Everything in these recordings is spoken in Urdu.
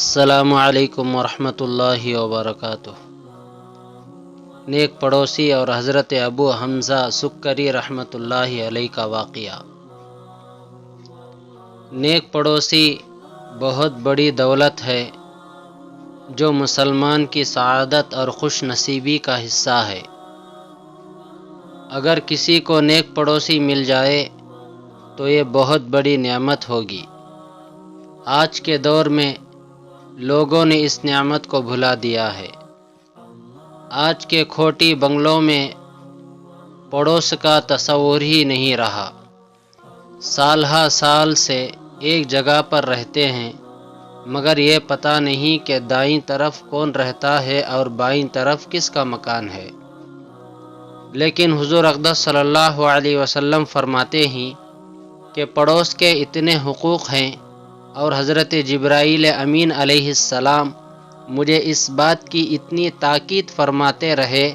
السلام علیکم ورحمۃ اللہ وبرکاتہ۔ نیک پڑوسی اور حضرت ابو حمزہ سکری رحمۃ اللہ علیہ کا واقعہ۔ نیک پڑوسی بہت بڑی دولت ہے جو مسلمان کی سعادت اور خوش نصیبی کا حصہ ہے۔ اگر کسی کو نیک پڑوسی مل جائے تو یہ بہت بڑی نعمت ہوگی۔ آج کے دور میں لوگوں نے اس نعمت کو بھلا دیا ہے۔ آج کے کھوٹی بنگلوں میں پڑوس کا تصور ہی نہیں رہا۔ سال ہا سال سے ایک جگہ پر رہتے ہیں مگر یہ پتہ نہیں کہ دائیں طرف کون رہتا ہے اور بائیں طرف کس کا مکان ہے۔ لیکن حضور اقدس صلی اللہ علیہ وسلم فرماتے ہیں کہ پڑوس کے اتنے حقوق ہیں، اور حضرت جبرائیل امین علیہ السلام مجھے اس بات کی اتنی تاکید فرماتے رہے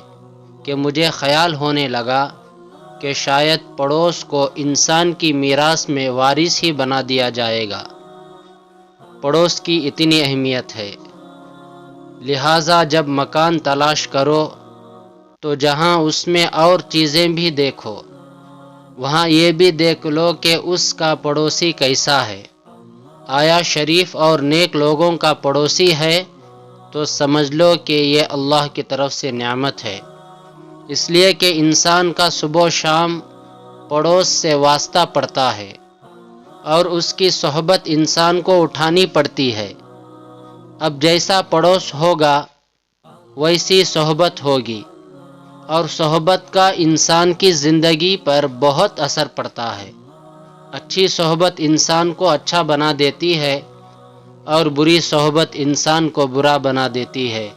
کہ مجھے خیال ہونے لگا کہ شاید پڑوس کو انسان کی میراث میں وارث ہی بنا دیا جائے گا۔ پڑوس کی اتنی اہمیت ہے، لہٰذا جب مکان تلاش کرو تو جہاں اس میں اور چیزیں بھی دیکھو، وہاں یہ بھی دیکھ لو کہ اس کا پڑوسی کیسا ہے۔ آیا شریف اور نیک لوگوں کا پڑوسی ہے تو سمجھ لو کہ یہ اللہ کی طرف سے نعمت ہے، اس لیے کہ انسان کا صبح و شام پڑوس سے واسطہ پڑتا ہے اور اس کی صحبت انسان کو اٹھانی پڑتی ہے۔ اب جیسا پڑوس ہوگا ویسی صحبت ہوگی، اور صحبت کا انسان کی زندگی پر بہت اثر پڑتا ہے۔ اچھی صحبت انسان کو اچھا بنا دیتی ہے اور بری صحبت انسان کو برا بنا دیتی ہے۔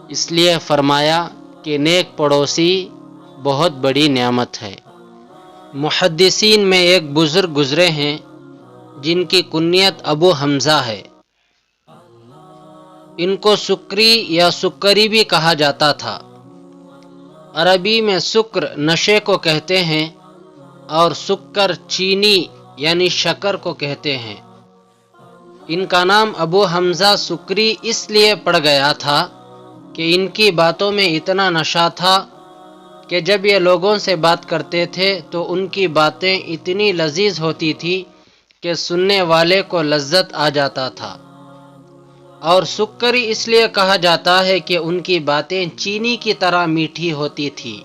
اس لیے فرمایا کہ نیک پڑوسی بہت بڑی نعمت ہے۔ محدثین میں ایک بزرگ گزرے ہیں جن کی کنیت ابو حمزہ ہے۔ ان کو سکری یا سکری بھی کہا جاتا تھا۔ عربی میں سکر نشے کو کہتے ہیں اور سکر چینی یعنی شکر کو کہتے ہیں۔ ان کا نام ابو حمزہ سکری اس لیے پڑ گیا تھا کہ ان کی باتوں میں اتنا نشہ تھا کہ جب یہ لوگوں سے بات کرتے تھے تو ان کی باتیں اتنی لذیذ ہوتی تھی کہ سننے والے کو لذت آ جاتا تھا۔ اور سکری اس لیے کہا جاتا ہے کہ ان کی باتیں چینی کی طرح میٹھی ہوتی تھی۔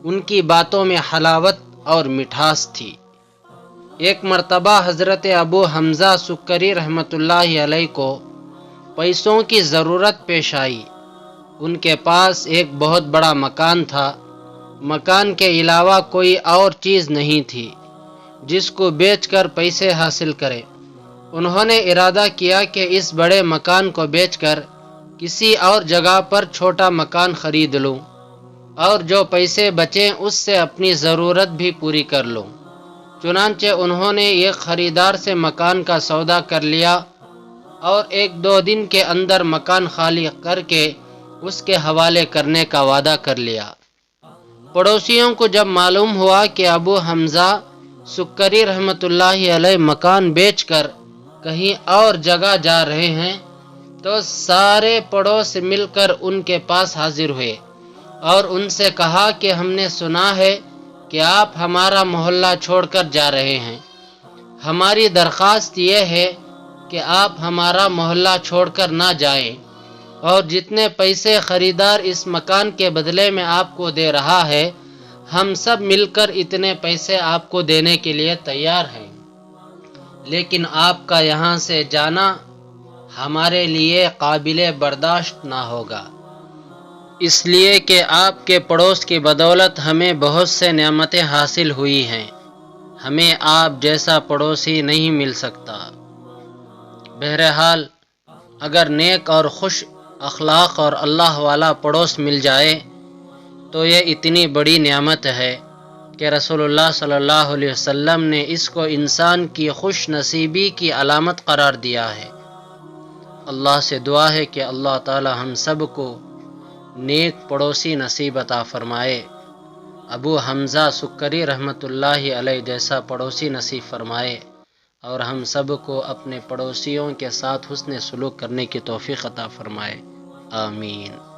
ان کی باتوں میں حلاوت اور مٹھاس تھی۔ ایک مرتبہ حضرت ابو حمزہ سکری رحمۃ اللہ علیہ کو پیسوں کی ضرورت پیش آئی۔ ان کے پاس ایک بہت بڑا مکان تھا۔ مکان کے علاوہ کوئی اور چیز نہیں تھی جس کو بیچ کر پیسے حاصل کرے۔ انہوں نے ارادہ کیا کہ اس بڑے مکان کو بیچ کر کسی اور جگہ پر چھوٹا مکان خرید لوں اور جو پیسے بچیں اس سے اپنی ضرورت بھی پوری کر لوں۔ چنانچہ انہوں نے ایک خریدار سے مکان کا سودا کر لیا اور 1-2 دن کے اندر مکان خالی کر کے اس کے حوالے کرنے کا وعدہ کر لیا۔ پڑوسیوں کو جب معلوم ہوا کہ ابو حمزہ سکری رحمۃ اللہ علیہ مکان بیچ کر کہیں اور جگہ جا رہے ہیں تو سارے پڑوس مل کر ان کے پاس حاضر ہوئے اور ان سے کہا کہ ہم نے سنا ہے کہ آپ ہمارا محلہ چھوڑ کر جا رہے ہیں۔ ہماری درخواست یہ ہے کہ آپ ہمارا محلہ چھوڑ کر نہ جائیں، اور جتنے پیسے خریدار اس مکان کے بدلے میں آپ کو دے رہا ہے ہم سب مل کر اتنے پیسے آپ کو دینے کے لیے تیار ہیں، لیکن آپ کا یہاں سے جانا ہمارے لیے قابل برداشت نہ ہوگا، اس لیے کہ آپ کے پڑوس کی بدولت ہمیں بہت سے نعمتیں حاصل ہوئی ہیں۔ ہمیں آپ جیسا پڑوسی نہیں مل سکتا۔ بہرحال اگر نیک اور خوش اخلاق اور اللہ والا پڑوس مل جائے تو یہ اتنی بڑی نعمت ہے کہ رسول اللہ صلی اللہ علیہ وسلم نے اس کو انسان کی خوش نصیبی کی علامت قرار دیا ہے۔ اللہ سے دعا ہے کہ اللہ تعالی ہم سب کو نیک پڑوسی نصیب عطا فرمائے، ابو حمزہ سکری رحمۃ اللہ علیہ جیسا پڑوسی نصیب فرمائے۔ اور ہم سب کو اپنے پڑوسیوں کے ساتھ حسن سلوک کرنے کی توفیق عطا فرمائے، آمین۔